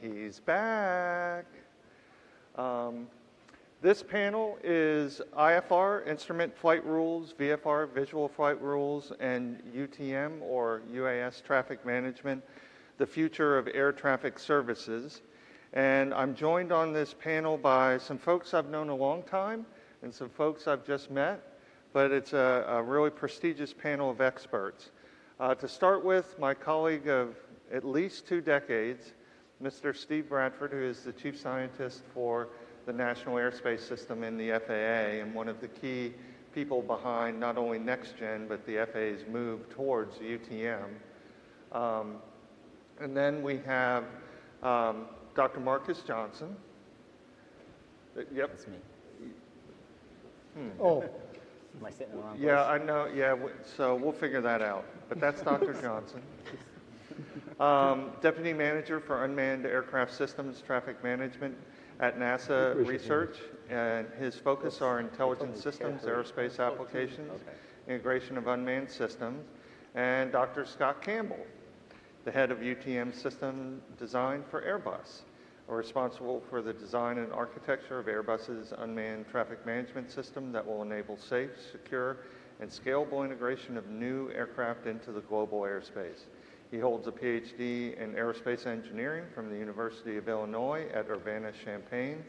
He's back. This panel is IFR, Instrument Flight Rules, VFR, Visual Flight Rules, and UTM, or UAS Traffic Management, the future of air traffic services. And I'm joined on this panel by some folks I've known a long time and some folks I've just met, but it's a really prestigious panel of experts. To start with, my colleague of at least 2 decades, Mr. Steve Bradford, who is the Chief Scientist for the National Airspace System in the FAA and one of the key people behind not only NextGen, but the FAA's move towards UTM. And then we have Dr. Marcus Johnson. Yep. That's me. Oh. Am I sitting in the wrong place? Yeah, I know. Yeah, so we'll figure that out. But that's Dr. Johnson. Deputy Manager for Unmanned Aircraft Systems Traffic Management at NASA Research, and his focus are intelligent systems, aerospace applications, integration of unmanned systems, and Dr. Scott Campbell, the head of UTM System Design for Airbus, are responsible for the design and architecture of Airbus's unmanned traffic management system that will enable safe, secure, and scalable integration of new aircraft into the global airspace. He holds a PhD in aerospace engineering from the University of Illinois at Urbana-Champaign,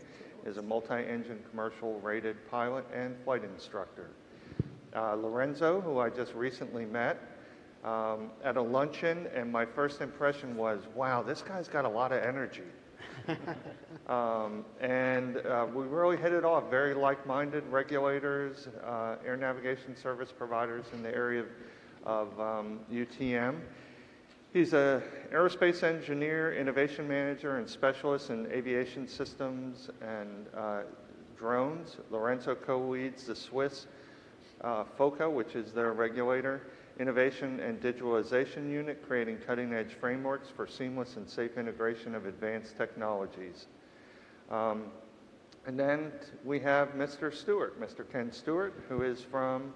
is a multi-engine commercial rated pilot and flight instructor. Lorenzo, who I just recently met at a luncheon, and my first impression was, wow, this guy's got a lot of energy. We really hit it off, very like-minded regulators, air navigation service providers in the area of UTM. He's an aerospace engineer, innovation manager, and specialist in aviation systems and drones. Lorenzo co-leads the Swiss FOCA, which is their regulator, innovation and digitalization unit, creating cutting-edge frameworks for seamless and safe integration of advanced technologies. And then we have Mr. Stewart, Mr. Ken Stewart, who is from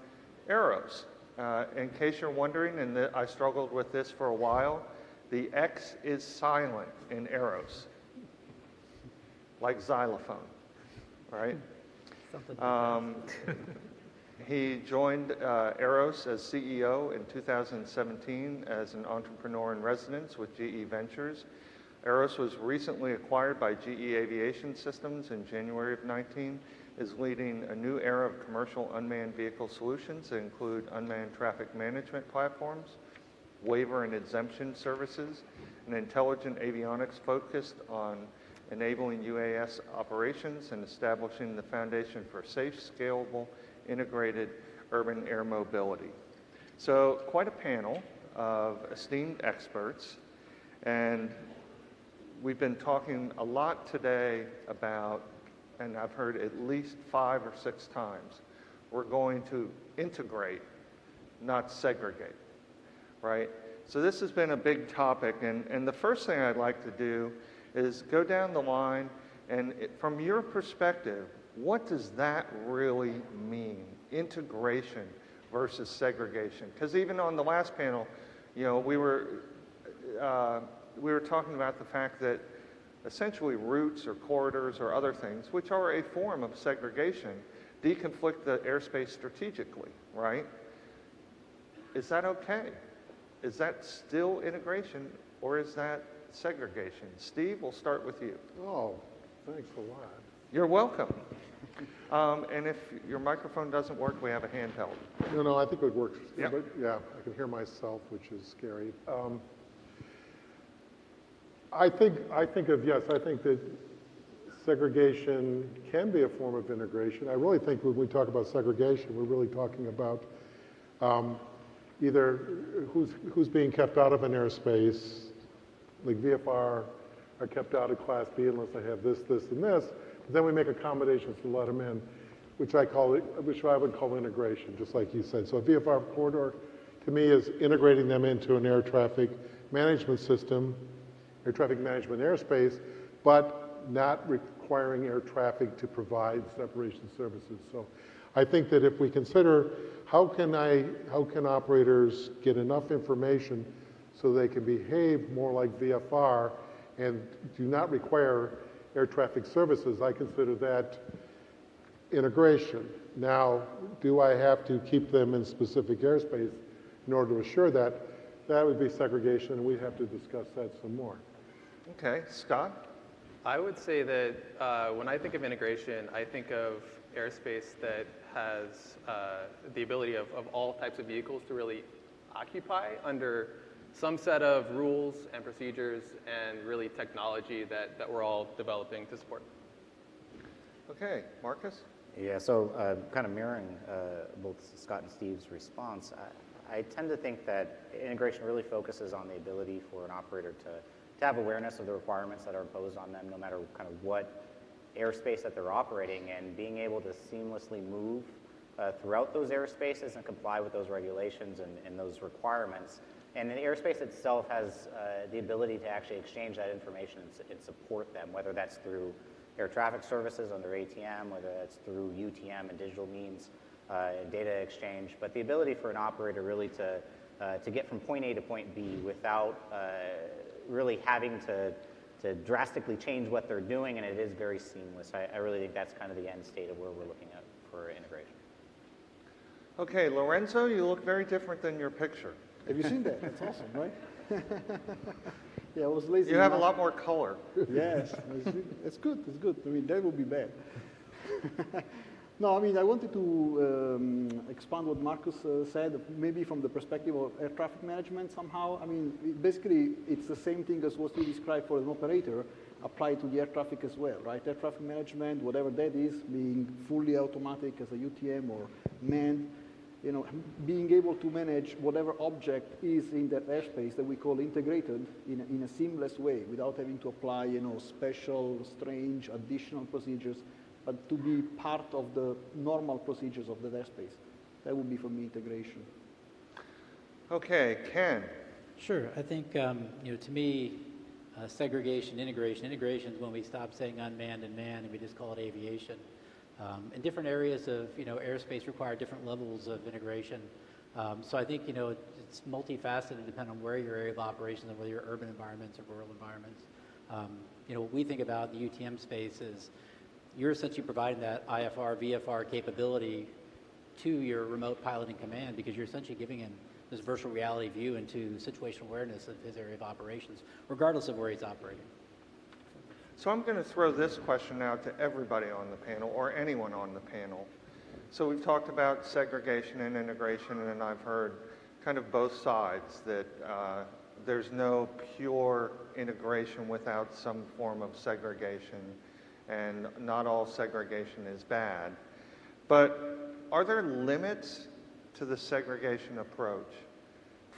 Aeros. In case you're wondering, and I struggled with this for a while, the X is silent in Aeros, like xylophone, right? He joined Aeros as CEO in 2017 as an entrepreneur in residence with GE Ventures. Aeros was recently acquired by GE Aviation Systems in January of 19, is leading a new era of commercial unmanned vehicle solutions that include unmanned traffic management platforms, waiver and exemption services, and intelligent avionics focused on enabling UAS operations and establishing the foundation for safe, scalable, integrated urban air mobility. So quite a panel of esteemed experts, and we've been talking a lot today about, and I've heard at least 5 or 6 times, we're going to integrate, not segregate, right? So this has been a big topic, and the first thing I'd like to do is go down the line, and from your perspective, what does that really mean, integration versus segregation? Because even on the last panel, you know, we were talking about the fact that essentially routes or corridors or other things, which are a form of segregation, deconflict the airspace strategically, right? Is that okay? Is that still integration, or is that segregation? Steve, we'll start with you. Oh, thanks a lot. You're welcome. And if your microphone doesn't work, we have a handheld. No, I think it works. Yep. But yeah, I can hear myself, which is scary. I think that segregation can be a form of integration. I really think when we talk about segregation, we're really talking about either who's being kept out of an airspace, like VFR are kept out of Class B unless I have this, this, and this. But then we make accommodations to let them in, which I would call integration, just like you said. So a VFR corridor, to me, is integrating them into an air traffic management system, air traffic management airspace, but not requiring air traffic to provide separation services. So I think that if we consider how can operators get enough information so they can behave more like VFR and do not require air traffic services, I consider that integration. Now, do I have to keep them in specific airspace in order to assure that? That would be segregation, and we'd have to discuss that some more. Okay, Scott? I would say that when I think of integration, I think of airspace that has the ability of all types of vehicles to really occupy under some set of rules and procedures and really technology that we're all developing to support. Okay, Marcus? Yeah, so kind of mirroring both Scott and Steve's response, I tend to think that integration really focuses on the ability for an operator to have awareness of the requirements that are imposed on them, no matter kind of what airspace that they're operating in, being able to seamlessly move throughout those airspaces and comply with those regulations and those requirements. And the airspace itself has the ability to actually exchange that information and support them, whether that's through air traffic services under ATM, whether that's through UTM and digital means, data exchange. But the ability for an operator really to get from point A to point B without really having to drastically change what they're doing, and it is very seamless. I really think that's kind of the end state of where we're looking at for integration. Okay, Lorenzo, you look very different than your picture. Have you seen that? That's awesome, right? Yeah, I was lazy. You have a enough. lot more color. Yes, it's good, it's good. I mean, that would be bad. No, I mean, I wanted to expand what Marcus said, maybe from the perspective of air traffic management somehow. I mean, basically, it's the same thing as what you described for an operator applied to the air traffic as well, right? Air traffic management, whatever that is, being fully automatic as a UTM or manned, you know, being able to manage whatever object is in that airspace that we call integrated in a seamless way without having to apply, you know, special, strange, additional procedures, but to be part of the normal procedures of that airspace. That would be for me integration. Okay, Ken. Sure. I think, you know, to me, segregation, integration. Integration is when we stop saying unmanned and manned and we just call it aviation. And different areas of, you know, airspace require different levels of integration. So I think, you know, it's multifaceted depending on where your area of operations and whether you're urban environments or rural environments. You know, what we think about in the UTM space is you're essentially providing that IFR, VFR capability to your remote piloting command because you're essentially giving him this virtual reality view into situational awareness of his area of operations, regardless of where he's operating. So I'm going to throw this question out to everybody on the panel or anyone on the panel. So we've talked about segregation and integration, and I've heard kind of both sides that there's no pure integration without some form of segregation, and not all segregation is bad. But are there limits to the segregation approach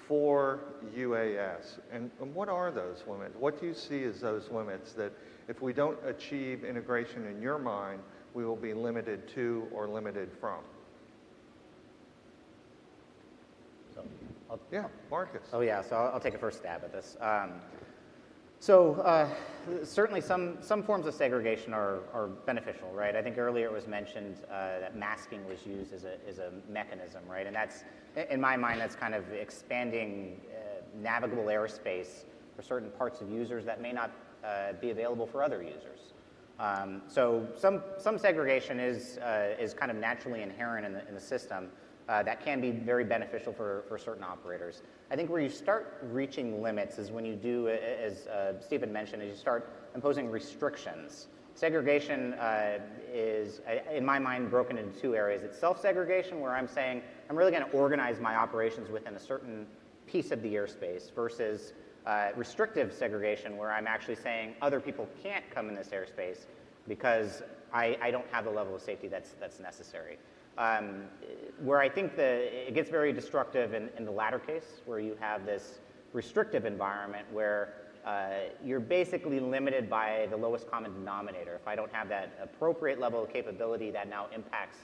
for UAS? And what are those limits? What do you see as those limits that if we don't achieve integration in your mind, we will be limited to or limited from? So, Yeah, Marcus. Oh yeah, so I'll take a first stab at this. Certainly some forms of segregation are beneficial, right? I think earlier it was mentioned that masking was used as a mechanism, right? And that's, in my mind, that's kind of expanding navigable airspace for certain parts of users that may not be available for other users. So some segregation is kind of naturally inherent in the system that can be very beneficial for certain operators. I think where you start reaching limits is when you do, as Stephen mentioned, is you start imposing restrictions. Segregation is, in my mind, broken into two areas. It's self-segregation, where I'm saying I'm really going to organize my operations within a certain piece of the airspace, versus restrictive segregation, where I'm actually saying other people can't come in this airspace because I don't have the level of safety that's necessary. Where I think it gets very destructive in the latter case, where you have this restrictive environment where you're basically limited by the lowest common denominator. If I don't have that appropriate level of capability, that now impacts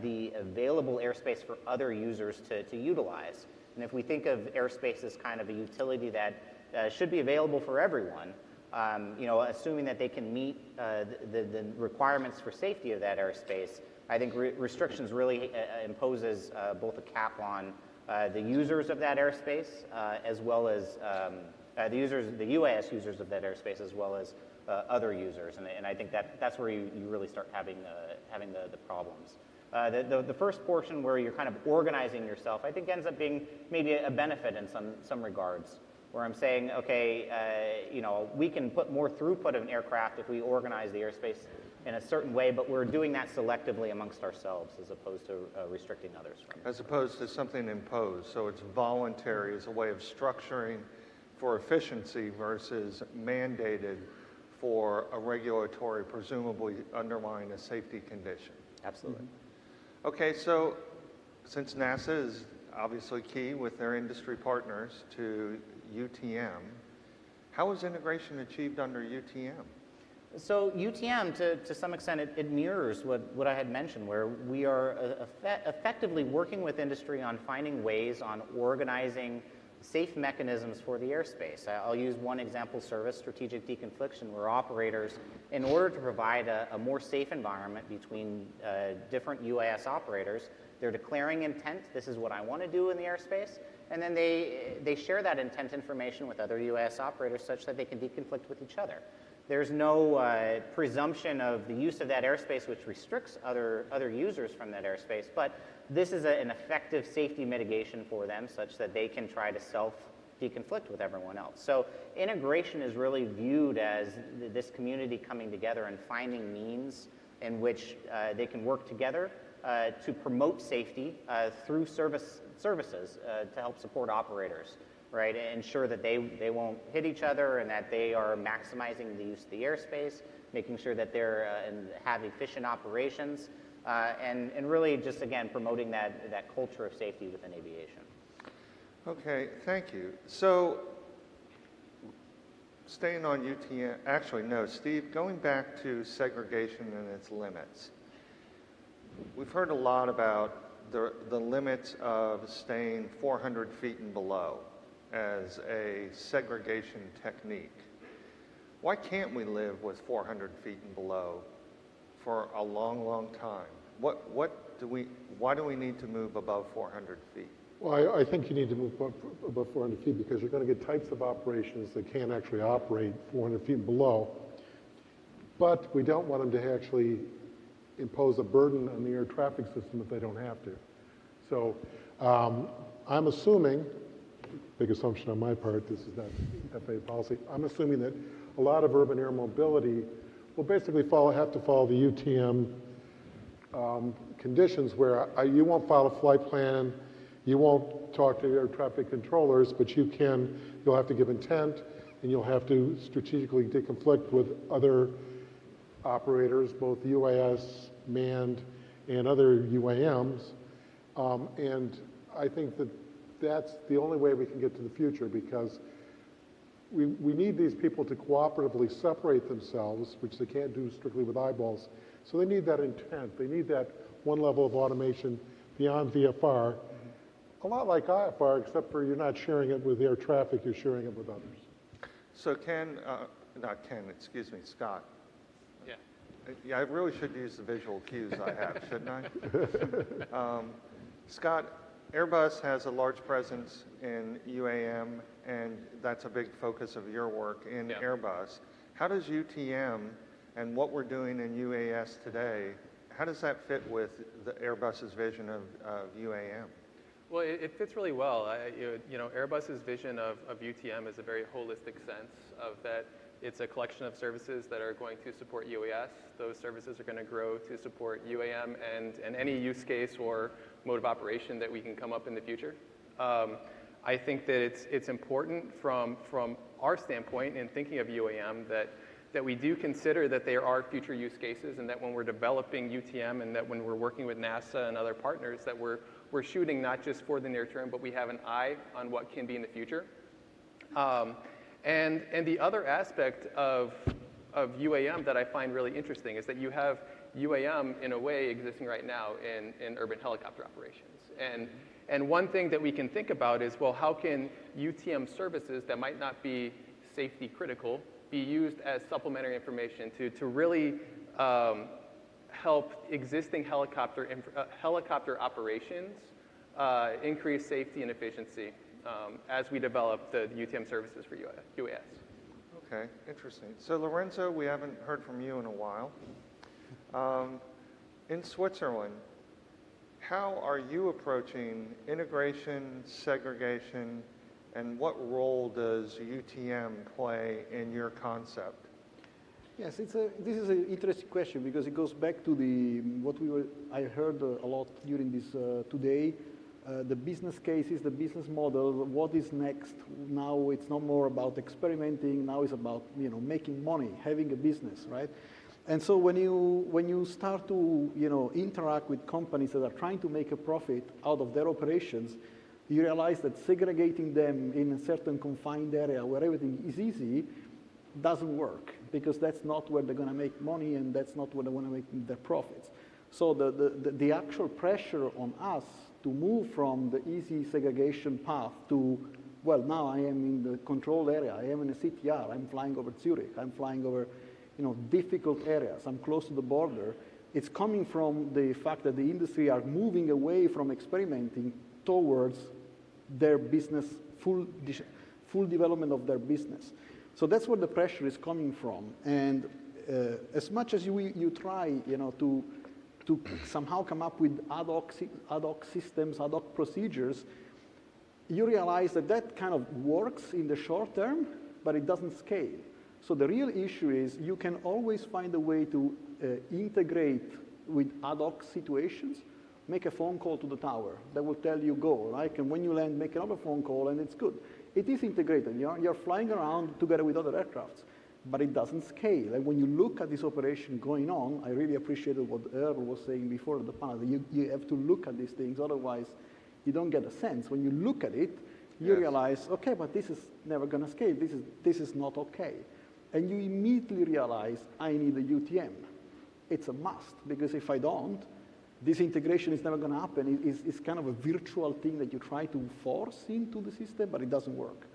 the available airspace for other users to utilize. And if we think of airspace as kind of a utility that should be available for everyone, you know, assuming that they can meet the requirements for safety of that airspace, I think restrictions really imposes both a cap on the users of that airspace as well as the UAS users of that airspace as well as other users. And I think that's where you really start having the problems. The first portion where you're kind of organizing yourself, I think ends up being maybe a benefit in some regards, where I'm saying, okay, you know, we can put more throughput of an aircraft if we organize the airspace in a certain way, but we're doing that selectively amongst ourselves as opposed to restricting others from it. As opposed to something imposed, so it's voluntary as a way of structuring for efficiency versus mandated for a regulatory, presumably underlying a safety condition. Absolutely. Okay, so since NASA is obviously key with their industry partners to UTM, how is integration achieved under UTM? So UTM, to some extent, it mirrors what I had mentioned, where we are effectively working with industry on finding ways on organizing safe mechanisms for the airspace. I'll use one example service, strategic deconfliction, where operators, in order to provide a more safe environment between different UAS operators, they're declaring intent, this is what I want to do in the airspace, and then they share that intent information with other UAS operators such that they can deconflict with each other. There's no presumption of the use of that airspace which restricts other users from that airspace, but this is an effective safety mitigation for them such that they can try to self-deconflict with everyone else. So integration is really viewed as this community coming together and finding means in which they can work together to promote safety through services to help support operators, right? Ensure that they won't hit each other and that they are maximizing the use of the airspace, making sure that they're have efficient operations, and really just, again, promoting that culture of safety within aviation. Okay, thank you. So staying on UTM, actually no, Steve, going back to segregation and its limits. We've heard a lot about the limits of staying 400 feet and below as a segregation technique. Why can't we live with 400 feet and below for a long, long time? Why do we need to move above 400 feet? Well, I think you need to move above 400 feet because you're going to get types of operations that can't actually operate 400 feet and below. But we don't want them to actually impose a burden on the air traffic system if they don't have to. So I'm assuming, big assumption on my part, this is not FAA policy, I'm assuming that a lot of urban air mobility will basically have to follow the UTM conditions where you won't file a flight plan, you won't talk to air traffic controllers, but you'll have to give intent, and you'll have to strategically deconflict with other operators, both UAS, manned, and other UAMs. And I think that that's the only way we can get to the future, because we need these people to cooperatively separate themselves, which they can't do strictly with eyeballs. So they need that intent. They need that one level of automation beyond VFR. A lot like IFR, except for you're not sharing it with air traffic, you're sharing it with others. So Scott. Yeah. Yeah, I really should use the visual cues I have, shouldn't I? Scott, Airbus has a large presence in UAM, and that's a big focus of your work in Airbus. How does UTM and what we're doing in UAS today, how does that fit with the Airbus's vision of UAM? Well, it fits really well. Airbus's vision of UTM is a very holistic sense of that it's a collection of services that are going to support UAS. Those services are going to grow to support UAM and any use case or mode of operation that we can come up in the future. I think that it's important from our standpoint in thinking of UAM that we do consider that there are future use cases, and that when we're developing UTM and that when we're working with NASA and other partners, that we're shooting not just for the near term, but we have an eye on what can be in the future. And the other aspect of UAM that I find really interesting is that you have UAM in a way existing right now in urban helicopter operations. And one thing that we can think about is, well, how can UTM services that might not be safety critical be used as supplementary information to really help existing helicopter operations increase safety and efficiency? as we develop the UTM services for UAS. Okay, interesting. So Lorenzo, we haven't heard from you in a while. In Switzerland, how are you approaching integration, segregation, and what role does UTM play in your concept? Yes, this is an interesting question because it goes back to I heard a lot during this today, the business cases, the business model, what is next. Now it's not more about experimenting, now it's about making money, having a business, right? And so when you start to interact with companies that are trying to make a profit out of their operations, you realize that segregating them in a certain confined area where everything is easy doesn't work, because that's not where they're going to make money and that's not where they want to make their profits. So the actual pressure on us to move from the easy segregation path to, well, now I am in the controlled area, I am in a CTR, I'm flying over Zurich, I'm flying over difficult areas, I'm close to the border. It's coming from the fact that the industry are moving away from experimenting towards their business, full development of their business. So that's where the pressure is coming from. And as much as you try, to somehow come up with ad hoc systems, ad hoc procedures, you realize that kind of works in the short term, but it doesn't scale. So the real issue is you can always find a way to integrate with ad hoc situations. Make a phone call to the tower that will tell you go, right? And when you land, make another phone call and it's good. It is integrated. You're flying around together with other aircrafts, but it doesn't scale. And when you look at this operation going on, I really appreciated what Earl was saying before at the panel. You have to look at these things, otherwise you don't get a sense. When you look at it, you realize, okay, but this is never going to scale. This is not okay. And you immediately realize, I need a UTM. It's a must, because if I don't, this integration is never going to happen. It's kind of a virtual thing that you try to force into the system, but it doesn't work.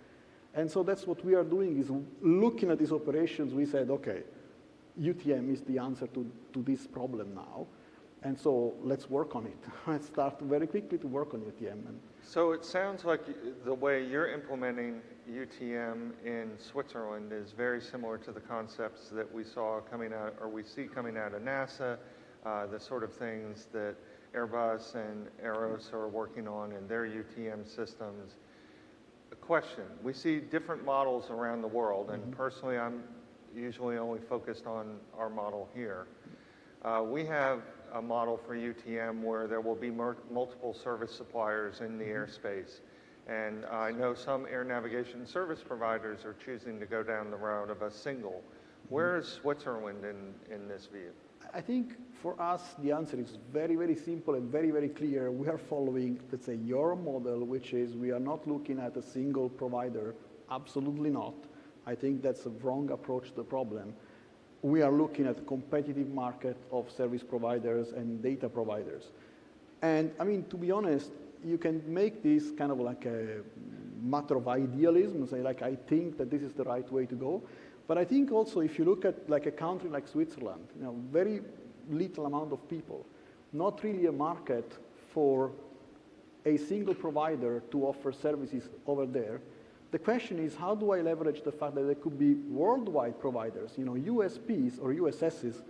And so that's what we are doing, is looking at these operations. We said, okay, UTM is the answer to this problem now. And so let's work on it. Let's start very quickly to work on UTM. So it sounds like the way you're implementing UTM in Switzerland is very similar to the concepts that we saw coming out, or we see coming out of NASA, the sort of things that Airbus and Aeros are working on in their UTM systems. A question, we see different models around the world, and personally I'm usually only focused on our model here. We have a model for UTM where there will be multiple service suppliers in the airspace. And I know some air navigation service providers are choosing to go down the road of a single. Where is Switzerland in this view? I think for us, the answer is very, very simple and very, very clear. We are following, let's say, your model, which is we are not looking at a single provider. Absolutely not. I think that's a wrong approach to the problem. We are looking at a competitive market of service providers and data providers. And I mean, to be honest, you can make this kind of like a matter of idealism, say like, I think that this is the right way to go. But I think also if you look at like a country like Switzerland, very little amount of people, not really a market for a single provider to offer services over there. The question is, how do I leverage the fact that there could be worldwide providers, USPs or USSs,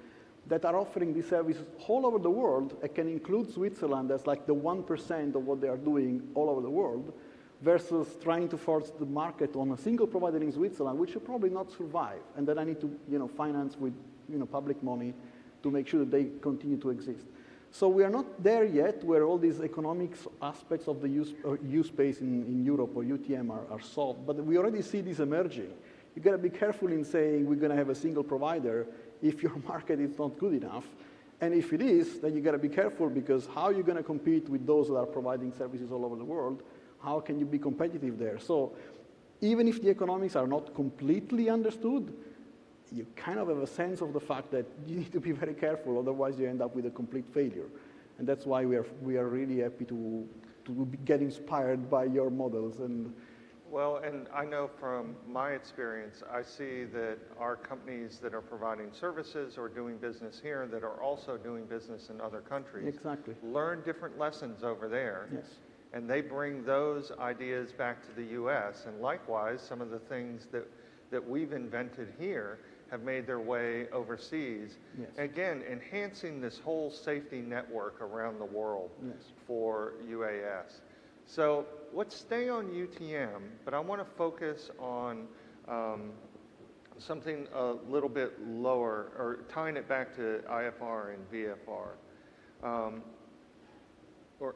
that are offering these services all over the world and can include Switzerland as like the 1% of what they are doing all over the world, versus trying to force the market on a single provider in Switzerland, which will probably not survive. And then I need to finance with public money to make sure that they continue to exist. So we are not there yet where all these economics aspects of the use space in Europe or UTM are solved, but we already see this emerging. You got to be careful in saying we're going to have a single provider if your market is not good enough. And if it is, then you got to be careful, because how are you going to compete with those that are providing services all over the world? How can you be competitive there? So even if the economics are not completely understood, you kind of have a sense of the fact that you need to be very careful, otherwise you end up with a complete failure. And that's why we are really happy to get inspired by your models. Well, and I know from my experience, I see that our companies that are providing services or doing business here that are also doing business in other countries Exactly. learn different lessons over there. Yes. and they bring those ideas back to the U.S. And likewise, some of the things that we've invented here have made their way overseas. Yes. Again, enhancing this whole safety network around the world for UAS. So let's stay on UTM, but I want to focus on something a little bit lower, or tying it back to IFR and VFR. Or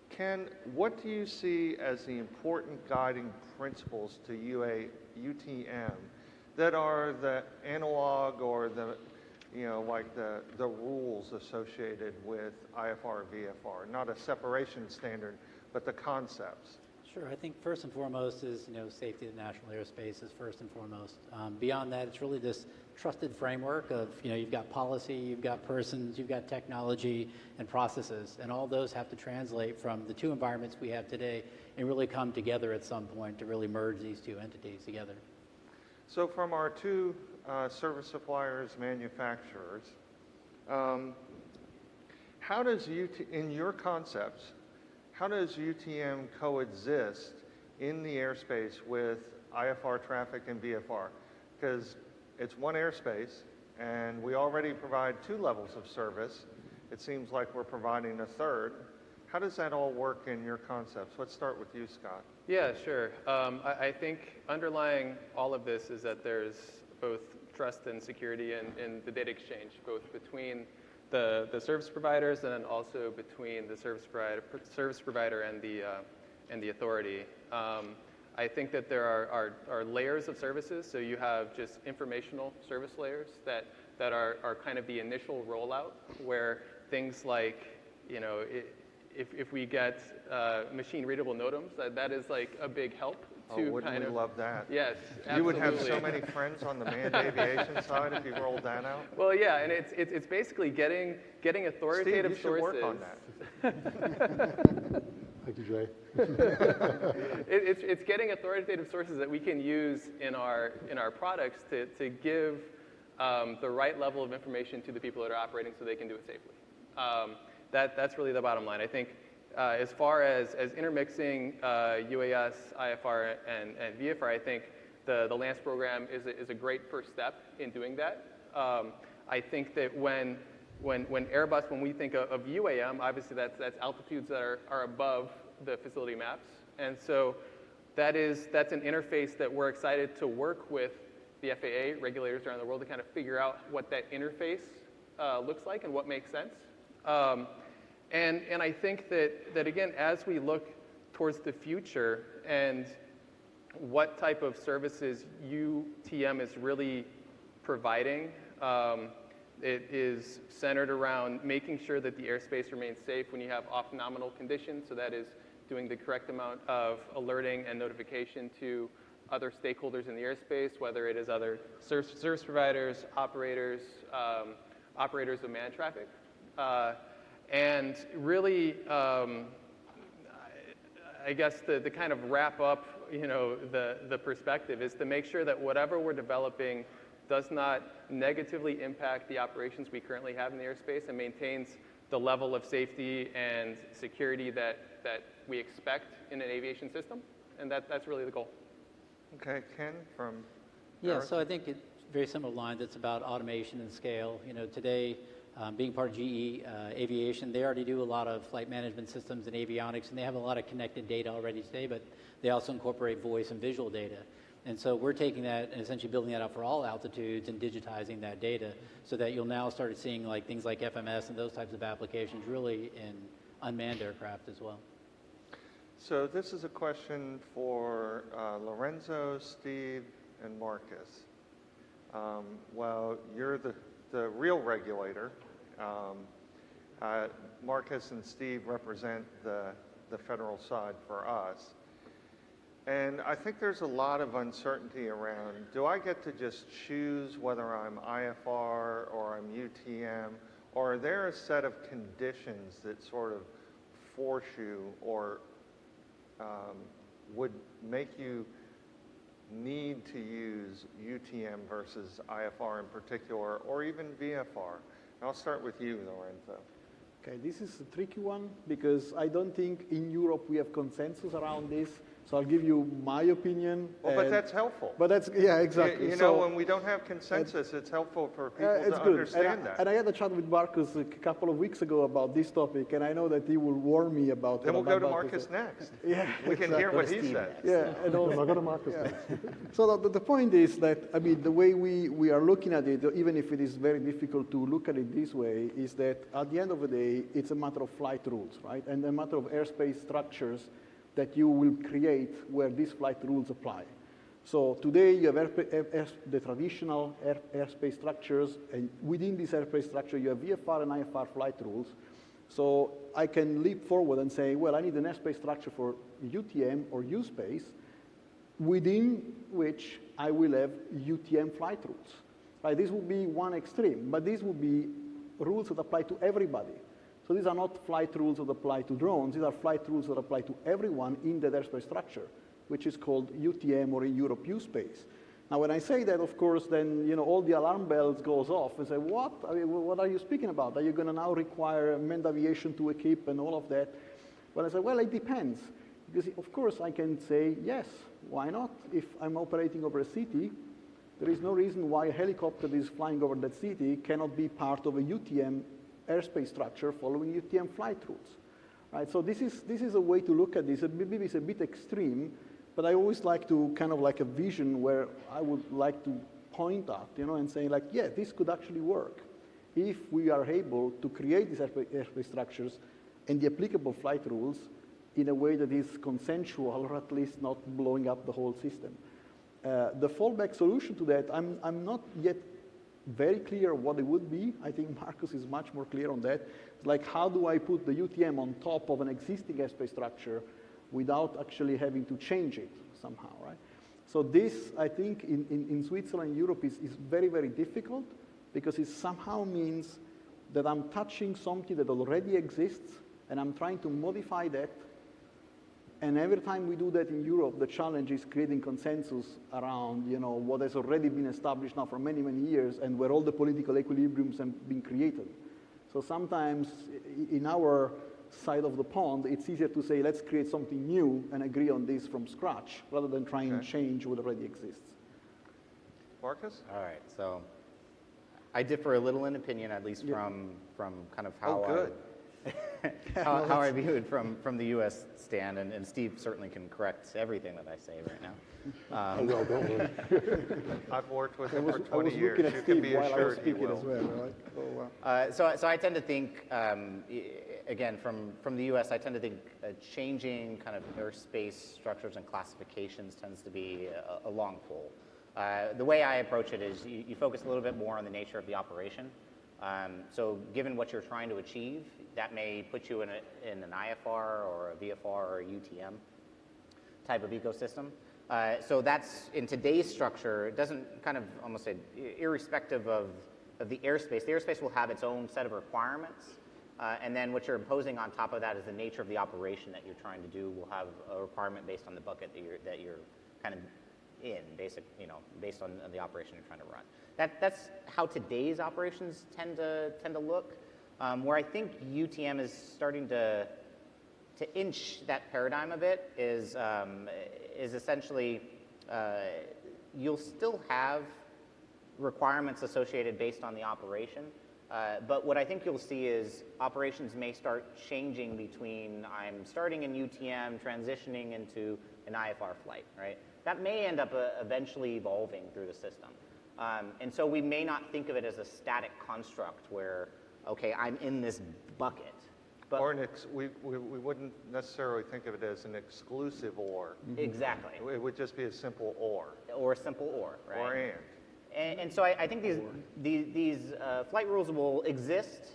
Ken, what do you see as the important guiding principles to UTM that are the analog or the, like the rules associated with IFR, VFR? Not a separation standard, but the concepts. Sure. I think first and foremost is, safety of the national airspace is first and foremost. Beyond that, it's really this trusted framework of, you've got policy, you've got persons, you've got technology and processes, and all those have to translate from the two environments we have today and really come together at some point to really merge these two entities together. So from our two service suppliers, manufacturers, how does in your concepts, how does UTM coexist in the airspace with IFR traffic and VFR? Because it's one airspace, and we already provide two levels of service. It seems like we're providing a third. How does that all work in your concepts? Let's start with you, Scott. Yeah, sure. I think underlying all of this is that there's both trust and security in the data exchange, both between the service providers and then also between the service provider and the authority. I think that there are layers of services. So you have just informational service layers that are kind of the initial rollout, where things like, if we get machine readable NOTAMs, that is like a big help. Wouldn't we love that? Yes, absolutely. You would have so many friends on the manned aviation side if you rolled that out. Well, yeah, and it's basically getting authoritative Steve, you should sources. work on that. Thank you, Jay. It's getting authoritative sources that we can use in our products to give the right level of information to the people that are operating so they can do it safely. That's really the bottom line. I think as far as intermixing UAS, IFR, and VFR, I think the LAANC program is a great first step in doing that. I think that when Airbus, when we think of UAM, obviously that's altitudes that are above the facility maps. And so that's an interface that we're excited to work with the FAA regulators around the world to kind of figure out what that interface looks like and what makes sense. And I think that again, as we look towards the future and what type of services UTM is really providing, it is centered around making sure that the airspace remains safe when you have off-nominal conditions. So that is doing the correct amount of alerting and notification to other stakeholders in the airspace, whether it is other service providers, operators, operators of manned traffic. And really, I guess the kind of wrap up, the perspective is to make sure that whatever we're developing does not negatively impact the operations we currently have in the airspace and maintains the level of safety and security that we expect in an aviation system. And that's really the goal. Okay, Ken from Yeah, Harrison? so I think it's very similar lines. It's about automation and scale. Today, being part of GE Aviation, they already do a lot of flight management systems and avionics, and they have a lot of connected data already today, but they also incorporate voice and visual data. And so we're taking that and essentially building that out for all altitudes and digitizing that data so that you'll now start seeing like things like FMS and those types of applications really in unmanned aircraft as well. So this is a question for Lorenzo, Steve, and Marcus. Well, you're the real regulator. Marcus and Steve represent the federal side for us. And I think there's a lot of uncertainty around, do I get to just choose whether I'm IFR or I'm UTM, or are there a set of conditions that sort of force you or would make you need to use UTM versus IFR in particular, or even VFR? And I'll start with you, Lorenzo. Okay, this is a tricky one because I don't think in Europe we have consensus around this. So I'll give you my opinion. Well, but that's helpful. But that's, yeah, exactly. You know, when we don't have consensus, it's helpful for people it's to good. understand that. And I had a chat with Marcus a couple of weeks ago about this topic, and I know that he will warn me about. Then we'll go to about Marcus this. next. Yeah, We can hear what he Steve said. next. Yeah, and also, I'll go to Marcus yeah. next. So the point is that, I mean, the way we are looking at it, even if it is very difficult to look at it this way, is that at the end of the day, it's a matter of flight rules, right? And a matter of airspace structures that you will create where these flight rules apply. So today you have the traditional airspace structures, and within this airspace structure you have VFR and IFR flight rules. So I can leap forward and say, well, I need an airspace structure for UTM or U-space, within which I will have UTM flight rules. Right? This would be one extreme, but these would be rules that apply to everybody. So these are not flight rules that apply to drones. These are flight rules that apply to everyone in that airspace structure, which is called UTM, or in Europe, U-space. Now, when I say that, of course, then all the alarm bells goes off and say, what? I mean, what are you speaking about? Are you going to now require manned aviation to equip and all of that? Well, I say, well, it depends. Because, of course, I can say, yes, why not? If I'm operating over a city, there is no reason why a helicopter that is flying over that city cannot be part of a UTM airspace structure following UTM flight rules. Right? So this is a way to look at this. Maybe it's a bit extreme, but I always like to kind of like a vision where I would like to point at, and say like, yeah, this could actually work if we are able to create these airspace structures and the applicable flight rules in a way that is consensual, or at least not blowing up the whole system. The fallback solution to that, I'm not yet very clear what it would be. I think Marcus is much more clear on that. It's like, how do I put the UTM on top of an existing airspace structure without actually having to change it somehow, right? So this, I think, in Switzerland, Europe, is very, very difficult, because it somehow means that I'm touching something that already exists, and I'm trying to modify that. And every time we do that in Europe, the challenge is creating consensus around, what has already been established now for many, many years, and where all the political equilibriums have been created. So sometimes in our side of the pond, it's easier to say, let's create something new and agree on this from scratch, rather than trying to change what already exists. Marcus? All right, so I differ a little in opinion, at least from kind of how good. how I view it from the U.S. stand, and Steve certainly can correct everything that I say right now. Well, don't worry. I've worked with him for I 20 was years. looking at You can Steve be while I was assured he speaking as will. well, right? Oh, wow. So I tend to think, again, from the U.S., I tend to think changing kind of airspace structures and classifications tends to be a long pull. The way I approach it is you focus a little bit more on the nature of the operation. So given what you're trying to achieve, that may put you in an IFR or a VFR or a UTM type of ecosystem. So that's, in today's structure, it doesn't kind of almost say, irrespective of the airspace will have its own set of requirements. And then what you're imposing on top of that is the nature of the operation that you're trying to do will have a requirement based on the bucket that you're kind of in, based on the operation you're trying to run. That's how today's operations tend to look. Where I think UTM is starting to inch that paradigm a bit is essentially you'll still have requirements associated based on the operation, but what I think you'll see is operations may start changing between I'm starting in UTM, transitioning into an IFR flight, right? That may end up eventually evolving through the system. And so we may not think of it as a static construct where, okay, I'm in this bucket. But Or we wouldn't necessarily think of it as an exclusive or. exactly. It would just be a simple or. Or a simple or, right? Or And so I think these flight rules will exist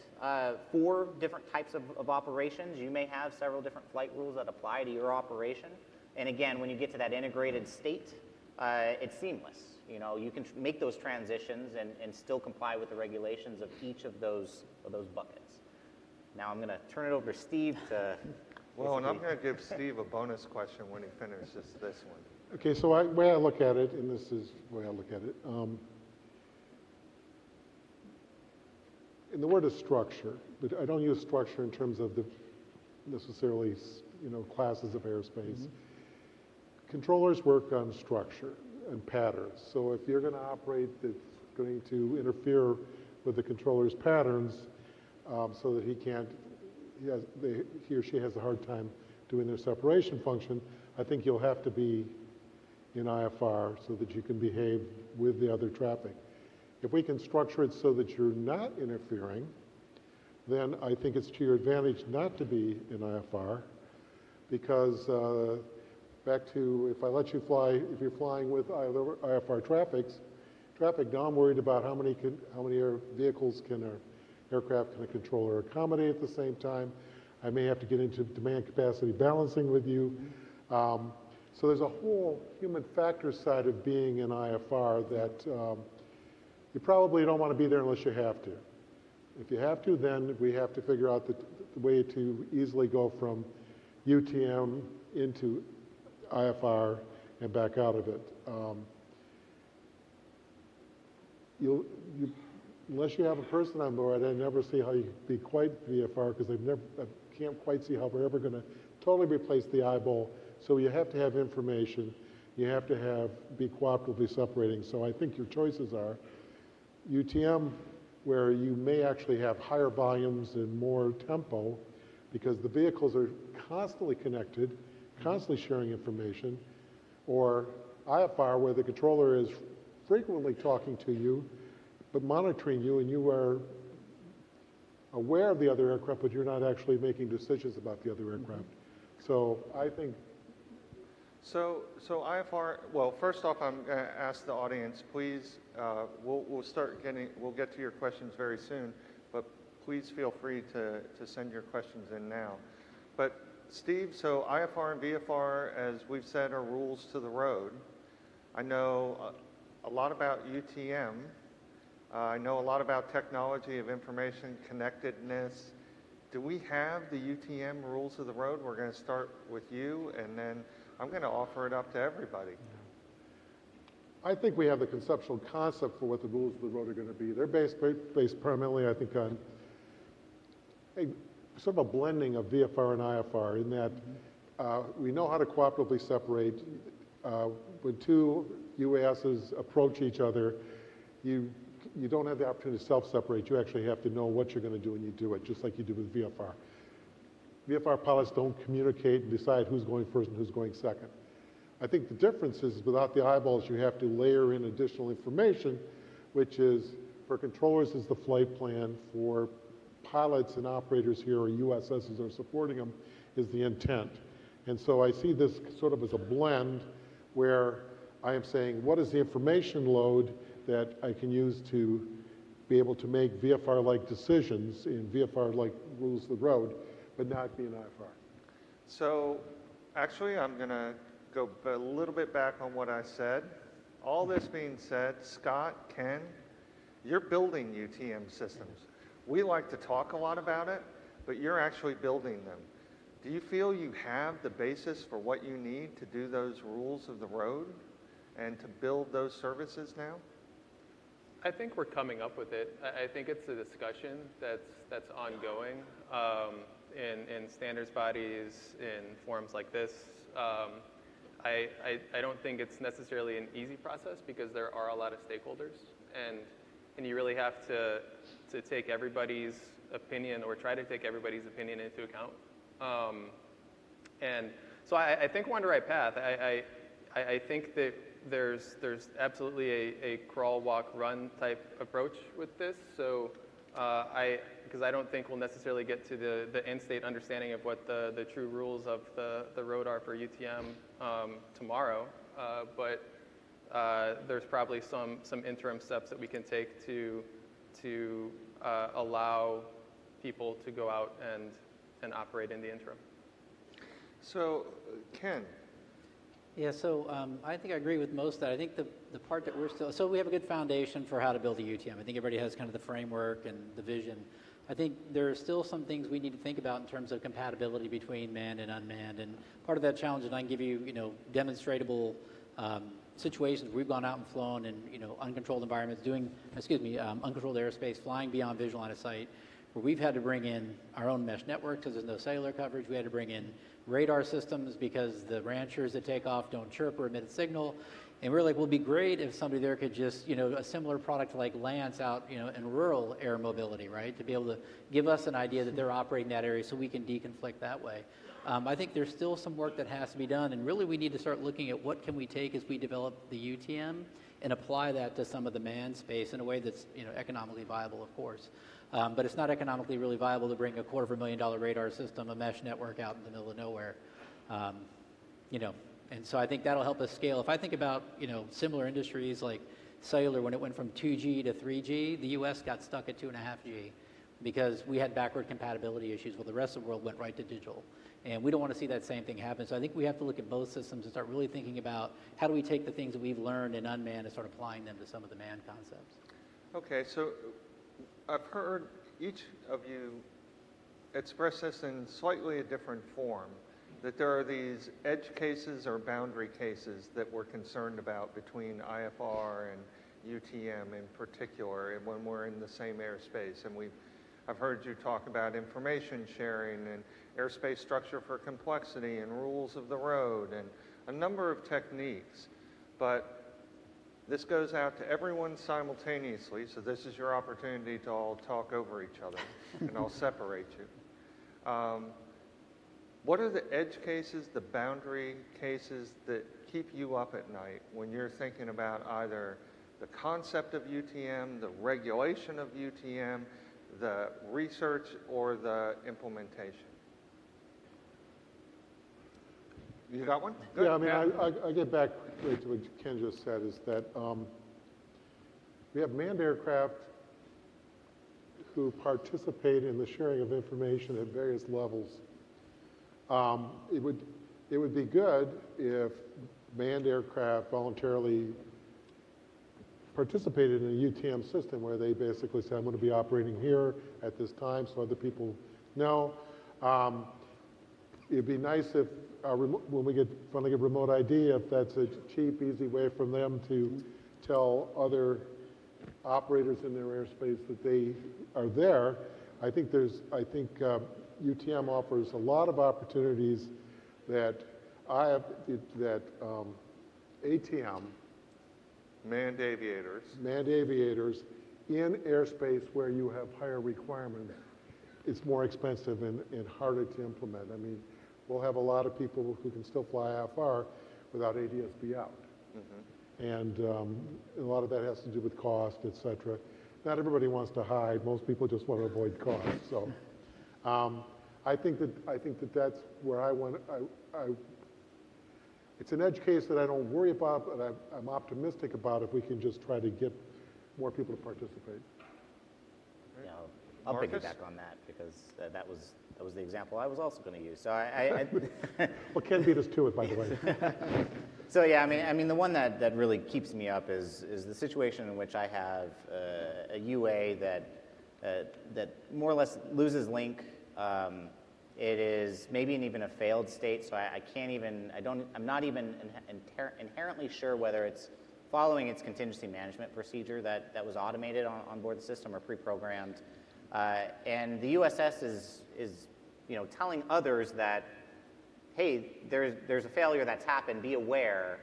for different types of operations. You may have several different flight rules that apply to your operation. And again, when you get to that integrated state, it's seamless. You can make those transitions and still comply with the regulations of each of those buckets. Now I'm going to turn it over to Steve to. Well, and I'm going to give Steve a bonus question when he finishes this one. Okay, so the way I look at it, and this is the way I look at it, and the word is structure, but I don't use structure in terms of the necessarily, classes of airspace. Controllers work on structure and patterns. So if you're going to operate that's going to interfere with the controller's patterns, so that he or she has a hard time doing their separation function, I think you'll have to be in IFR so that you can behave with the other traffic. If we can structure it so that you're not interfering, then I think it's to your advantage not to be in IFR, because back to, if I let you fly, if you're flying with IFR traffic, now I'm worried about how many vehicles can our aircraft can a controller accommodate at the same time. I may have to get into demand capacity balancing with you. So there's a whole human factor side of being in IFR that you probably don't want to be there unless you have to. If you have to, then we have to figure out the way to easily go from UTM into IFR and back out of it. Unless you have a person on board, I never see how you could be quite VFR, because I can't quite see how we're ever going to totally replace the eyeball. So you have to have information. You have to be cooperatively separating. So I think your choices are UTM, where you may actually have higher volumes and more tempo, because the vehicles are constantly connected, constantly sharing information, or IFR, where the controller is frequently talking to you, but monitoring you, and you are aware of the other aircraft, but you're not actually making decisions about the other aircraft. So I think. So IFR, well, first off, I'm going to ask the audience, please, we'll get to your questions very soon, but please feel free to send your questions in now. But Steve, so IFR and VFR, as we've said, are rules to the road. I know a lot about UTM. I know a lot about technology of information connectedness. Do we have the UTM rules of the road? We're going to start with you, and then I'm going to offer it up to everybody. I think we have the conceptual concept for what the rules of the road are going to be. They're based primarily, I think, on sort of a blending of VFR and IFR, in that we know how to cooperatively separate. When two UASs approach each other, you don't have the opportunity to self-separate. You actually have to know what you're going to do when you do it, just like you do with VFR. VFR pilots don't communicate and decide who's going first and who's going second. I think the difference is, without the eyeballs, you have to layer in additional information, which is, for controllers is the flight plan, for pilots and operators here, or USSs are supporting them, is the intent. And so I see this sort of as a blend, where I am saying, what is the information load that I can use to be able to make VFR-like decisions in VFR-like rules of the road, but not be an IFR. So actually, I'm going to go a little bit back on what I said. All this being said, Scott, Ken, you're building UTM systems. We like to talk a lot about it, but you're actually building them. Do you feel you have the basis for what you need to do those rules of the road and to build those services now? I think we're coming up with it. I think it's a discussion that's ongoing in standards bodies, in forums like this. I don't think it's necessarily an easy process, because there are a lot of stakeholders, and you really have to take everybody's opinion, or try to take everybody's opinion into account. And so I think we're on the right path. I think that there's absolutely a crawl, walk, run type approach with this. So because I don't think we'll necessarily get to the end state understanding of what the true rules of the road are for UTM tomorrow, but there's probably some interim steps that we can take to allow people to go out and operate in the interim. So, Ken. Yeah, so I think I agree with most of that. I think the part that we're still, so we have a good foundation for how to build a UTM. I think everybody has kind of the framework and the vision. I think there are still some things we need to think about in terms of compatibility between manned and unmanned. And part of that challenge, and I can give you, demonstratable situations we've gone out and flown in, uncontrolled environments, uncontrolled airspace, flying beyond visual line of sight, where we've had to bring in our own mesh network because there's no cellular coverage. We had to bring in radar systems because the ranchers that take off don't chirp or emit a signal. And we're like, well, it'd be great if somebody there could just, a similar product like LAANC out, in rural air mobility, right? To be able to give us an idea that they're operating that area so we can deconflict that way. I think there's still some work that has to be done, and really we need to start looking at what can we take as we develop the UTM and apply that to some of the manned space in a way that's, economically viable, of course. But it's not economically really viable to bring a $250,000 radar system, a mesh network out in the middle of nowhere. And so I think that'll help us scale. If I think about, similar industries like cellular, when it went from 2G to 3G, the US got stuck at 2.5G because we had backward compatibility issues. Well, the rest of the world went right to digital. And we don't want to see that same thing happen. So I think we have to look at both systems and start really thinking about how do we take the things that we've learned in unmanned and start applying them to some of the manned concepts. Okay, so I've heard each of you express this in slightly a different form, that there are these edge cases or boundary cases that we're concerned about between IFR and UTM in particular, and when we're in the same airspace. And I've heard you talk about information sharing and airspace structure for complexity and rules of the road and a number of techniques. But this goes out to everyone simultaneously, so this is your opportunity to all talk over each other, and I'll separate you. What are the edge cases, the boundary cases that keep you up at night when you're thinking about either the concept of UTM, the regulation of UTM, the research, or the implementation? You got one? Good. Yeah, I mean, I get back to what Ken just said, is that we have manned aircraft who participate in the sharing of information at various levels. It would be good if manned aircraft voluntarily participated in a UTM system where they basically say, I'm going to be operating here at this time so other people know. It'd be nice if when we finally get remote ID, if that's a cheap, easy way for them to tell other operators in their airspace that they are there. I think UTM offers a lot of opportunities that ATM, Manned aviators. manned aviators, in airspace where you have higher requirements, it's more expensive and harder to implement. I mean, we'll have a lot of people who can still fly IFR without ADS-B out. Mm-hmm. And a lot of that has to do with cost, et cetera. Not everybody wants to hide. Most people just want to avoid cost. So I think that that's where it's an edge case that I don't worry about, but I'm optimistic about if we can just try to get more people to participate. Yeah, I'll Marcus? piggyback on that because that was the example I was also going to use. So Well, Ken beat us to it, by the way. So yeah, I mean, the one that really keeps me up is the situation in which I have a UA that more or less loses link. It is maybe even a failed state, so I'm not even inherently sure whether it's following its contingency management procedure that was automated on board the system or pre-programmed. And the USS is telling others that, hey, there's a failure that's happened, be aware,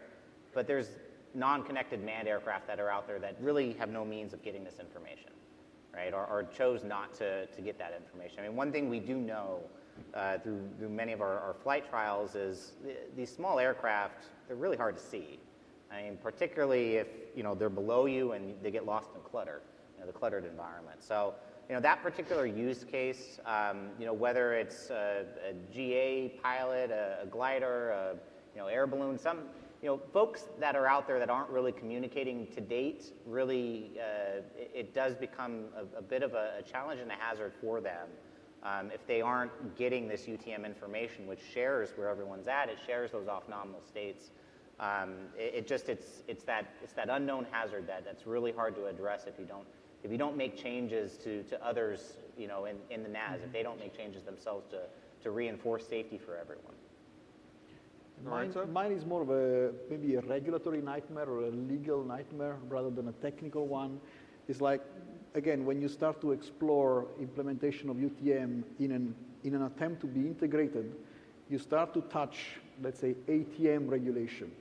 but there's non-connected manned aircraft that are out there that really have no means of getting this information, right, or chose not to get that information. I mean, one thing we do know through many of our flight trials is these small aircraft, they're really hard to see. I mean, particularly if, they're below you and they get lost in clutter, the cluttered environment. So, that particular use case, whether it's a GA pilot, a glider, air balloon, some, folks that are out there that aren't really communicating to date, really, it does become a bit of a challenge and a hazard for them. If they aren't getting this UTM information, which shares where everyone's at, it shares those off-nominal states. It's that unknown hazard that's really hard to address if you don't make changes to others, in the NAS, if they don't make changes themselves to reinforce safety for everyone. Lorenzo? Mine is more of maybe a regulatory nightmare or a legal nightmare rather than a technical one. It's like, again, when you start to explore implementation of UTM in an attempt to be integrated, you start to touch, let's say, ATM regulation.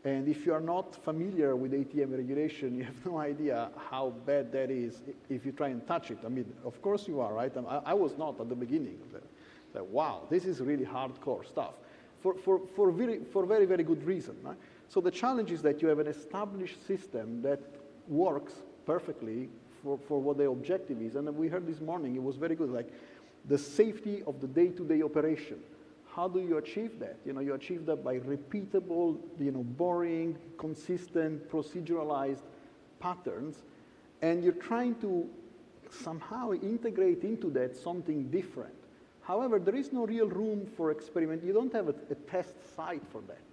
And if you are not familiar with ATM regulation, you have no idea how bad that is if you try and touch it. I mean, of course you are, right? I was not at the beginning of that. Like, wow, this is really hardcore stuff for very, very good reason, right? So the challenge is that you have an established system that works perfectly for what the objective is. And we heard this morning, it was very good, like the safety of the day-to-day operation. How do you achieve that? You know, you achieve that by repeatable, boring, consistent, proceduralized patterns, and you're trying to somehow integrate into that something different. However, there is no real room for experiment. You don't have a test site for that.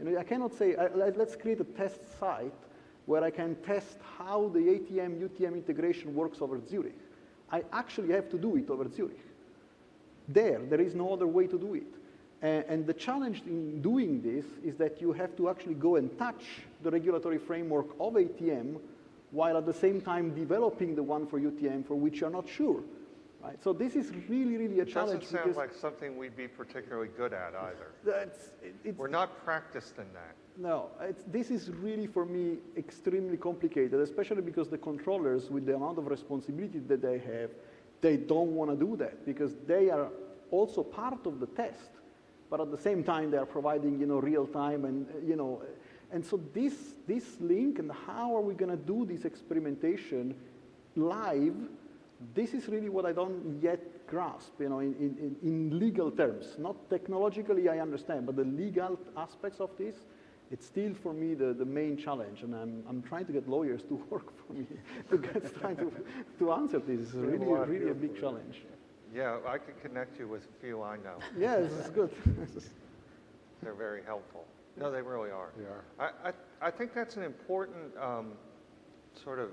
You know, I cannot say, let's create a test site where I can test how the ATM, UTM integration works over Zurich. I actually have to do it over Zurich. There is no other way to do it. And the challenge in doing this is that you have to actually go and touch the regulatory framework of ATM while at the same time developing the one for UTM for which you're not sure. Right? So this is really, really a challenge. Doesn't sound like something we'd be particularly good at either. We're not practiced in that. No, this is really, for me, extremely complicated, especially because the controllers, with the amount of responsibility that they have, they don't want to do that because they are also part of the test, but at the same time they are providing, real time and and so this link and how are we going to do this experimentation live? This is really what I don't yet grasp, in legal terms. Not technologically, I understand, but the legal aspects of this, it's still for me the main challenge, and I'm trying to get lawyers to work for me to answer this. It's really a big challenge. Yeah, I could connect you with a few I know. Yeah, this is good. They're very helpful. No, they really are. They are. I think that's an important sort of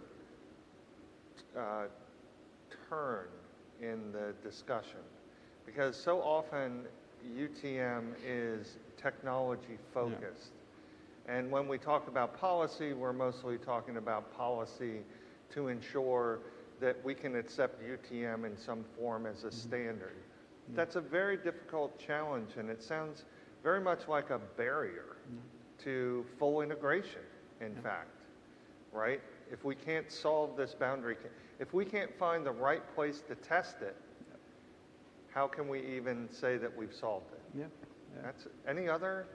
turn in the discussion, because so often UTM is technology focused. And when we talk about policy, we're mostly talking about policy to ensure that we can accept UTM in some form as a standard. That's a very difficult challenge, and it sounds very much like a barrier to full integration, in fact, right? If we can't solve this boundary, if we can't find the right place to test it, how can we even say that we've solved it? Yeah. That's any other?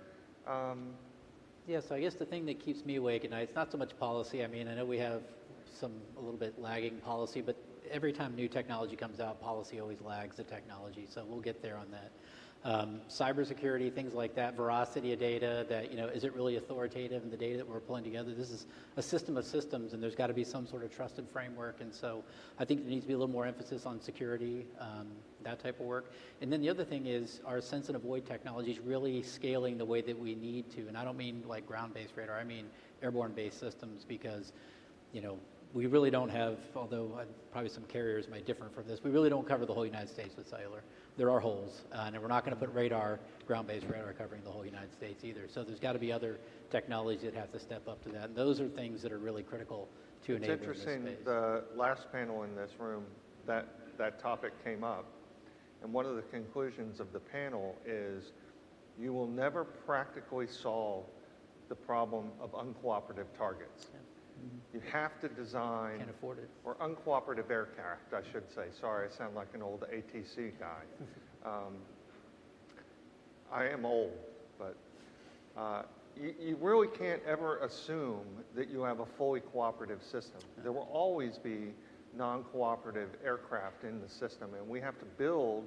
Yeah, so I guess the thing that keeps me awake at night, it's not so much policy. I mean, I know we have a little bit lagging policy, but every time new technology comes out, policy always lags the technology, so we'll get there on that. Cybersecurity, things like that, veracity of data, that, is it really authoritative in the data that we're pulling together? This is a system of systems, and there's got to be some sort of trusted framework, and so I think there needs to be a little more emphasis on security, that type of work. And then the other thing is our sense and avoid technology is really scaling the way that we need to, and I don't mean like ground-based radar, I mean airborne-based systems, because, we really don't have, although probably some carriers might differ from this, we really don't cover the whole United States with cellular. There are holes, and we're not going to put ground-based radar covering the whole United States either. So there's got to be other technologies that have to step up to that. And those are things that are really critical to enable this space. It's interesting, the last panel in this room, that topic came up. And one of the conclusions of the panel is you will never practically solve the problem of uncooperative targets. Yeah. You have to design, Can't afford it. or uncooperative aircraft, I should say. Sorry, I sound like an old ATC guy. I am old, but you really can't ever assume that you have a fully cooperative system. There will always be non-cooperative aircraft in the system, and we have to build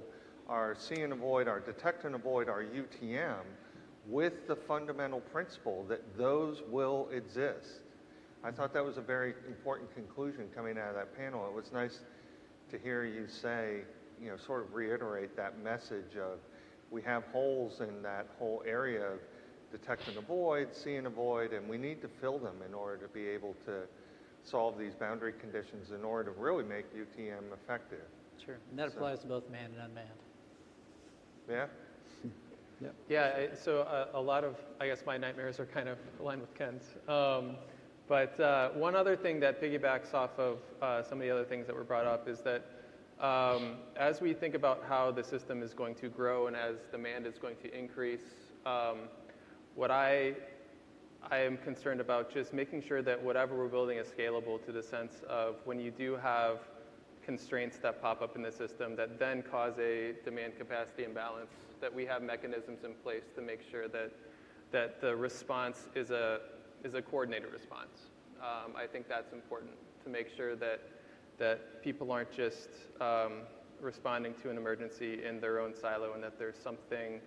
our see and avoid, our detect and avoid, our UTM with the fundamental principle that those will exist. I thought that was a very important conclusion coming out of that panel. It was nice to hear you say, sort of reiterate that message of we have holes in that whole area of detect and avoid, see and avoid, and we need to fill them in order to be able to solve these boundary conditions in order to really make UTM effective. Sure, and that applies to both manned and unmanned. Yeah? So a lot of, I guess my nightmares are kind of aligned with Ken's. But one other thing that piggybacks off of some of the other things that were brought up is that as we think about how the system is going to grow and as demand is going to increase, what I am concerned about just making sure that whatever we're building is scalable to the sense of when you do have constraints that pop up in the system that then cause a demand capacity imbalance, that we have mechanisms in place to make sure that the response is a coordinated response. I think that's important to make sure that people aren't just responding to an emergency in their own silo, and that there's something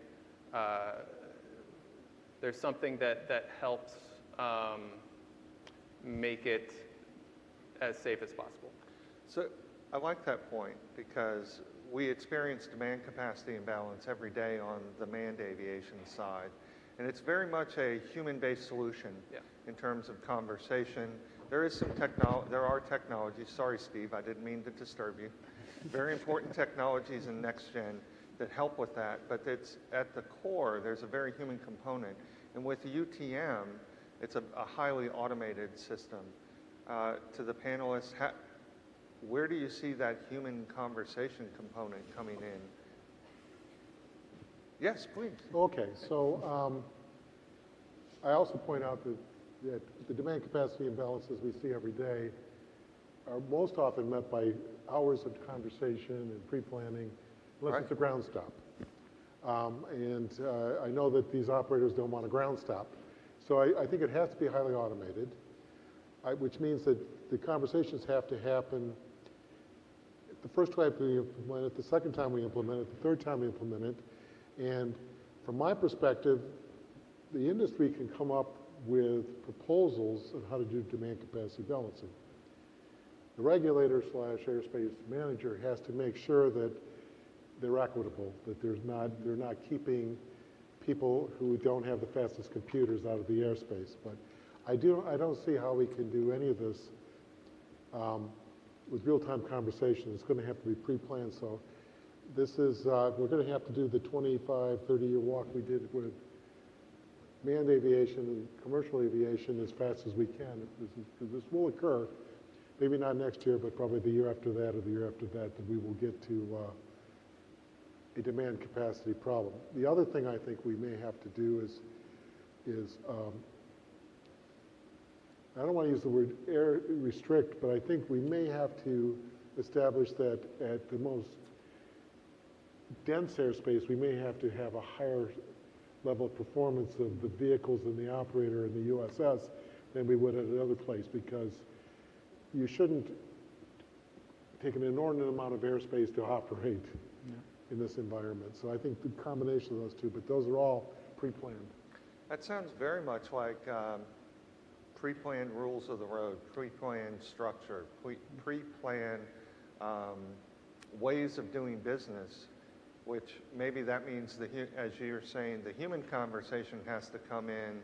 that helps make it as safe as possible. So I like that point because we experience demand capacity imbalance every day on the manned aviation side. And it's very much a human-based solution in terms of conversation. There are technologies, sorry Steve, I didn't mean to disturb you, very important technologies in next gen that help with that, but it's at the core, there's a very human component. And with the UTM, it's a highly automated system. To the panelists, where do you see that human conversation component coming in? Yes, please. Okay, so I also point out that the demand capacity imbalances we see every day are most often met by hours of conversation and pre-planning, unless it's a ground stop. I know that these operators don't want a ground stop. So I think it has to be highly automated, which means that the conversations have to happen the first time we implement it, the second time we implement it, the third time we implement it. And from my perspective, the industry can come up with proposals on how to do demand capacity balancing. The regulator / airspace manager has to make sure that they're equitable, that they're not keeping people who don't have the fastest computers out of the airspace. But I don't see how we can do any of this with real-time conversation. It's going to have to be pre-planned. So this is, we're going to have to do the 25, 30-year walk we did with manned aviation and commercial aviation as fast as we can. Because this will occur, maybe not next year, but probably the year after that or the year after that we will get to a demand capacity problem. The other thing I think we may have to do is I don't want to use the word air restrict, but I think we may have to establish that at the most dense airspace, we may have to have a higher level of performance of the vehicles and the operator and the USS than we would at another place, because you shouldn't take an inordinate amount of airspace to operate in this environment. So I think the combination of those two, but those are all pre-planned. That sounds very much like pre-planned rules of the road, pre-planned structure, pre-planned ways of doing business, which maybe that means, as you're saying, the human conversation has to come in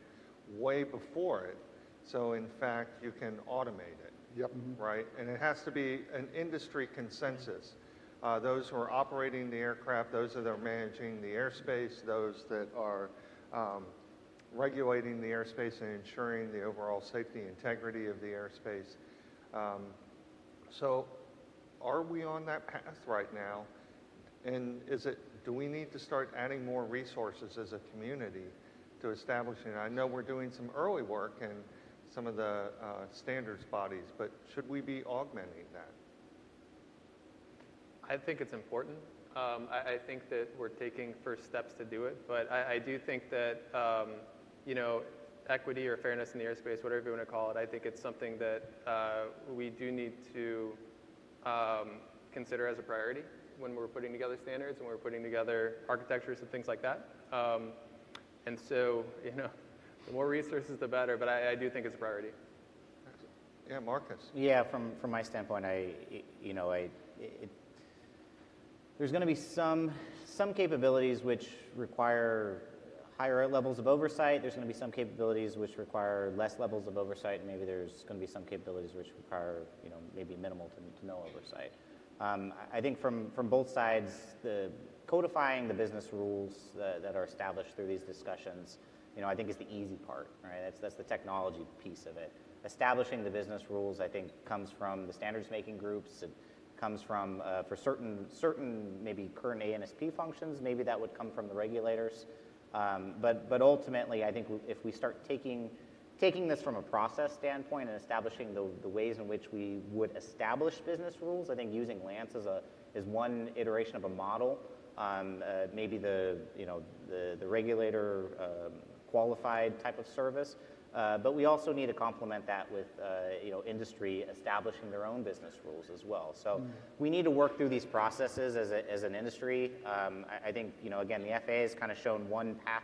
way before it. So in fact, you can automate it. Yep. Right? And it has to be an industry consensus. Those who are operating the aircraft, those that are managing the airspace, those that are regulating the airspace and ensuring the overall safety and integrity of the airspace. So are we on that path right now? And do we need to start adding more resources as a community to establishing? I know we're doing some early work in some of the standards bodies, but should we be augmenting that? I think it's important. I think that we're taking first steps to do it, but I do think that equity or fairness in the airspace, whatever you want to call it, I think it's something that we do need to consider as a priority when we're putting together standards and we're putting together architectures and things like that. And so, the more resources, the better, but I do think it's a priority. Yeah, Marcus. Yeah, from my standpoint, there's going to be some capabilities which require higher levels of oversight. There's going to be some capabilities which require less levels of oversight, and maybe there's going to be some capabilities which require, maybe minimal to no oversight. I think from both sides, the codifying the business rules that are established through these discussions, I think is the easy part, right? That's the technology piece of it. Establishing the business rules, I think, comes from the standards making groups. It comes from, for certain maybe current ANSP functions, maybe that would come from the regulators. But ultimately, I think if we start taking this from a process standpoint and establishing the ways in which we would establish business rules, I think using LAANC is one iteration of a model. Maybe the regulator qualified type of service. But we also need to complement that with industry establishing their own business rules as well. So we need to work through these processes as an industry. I think again, the FAA has kind of shown one path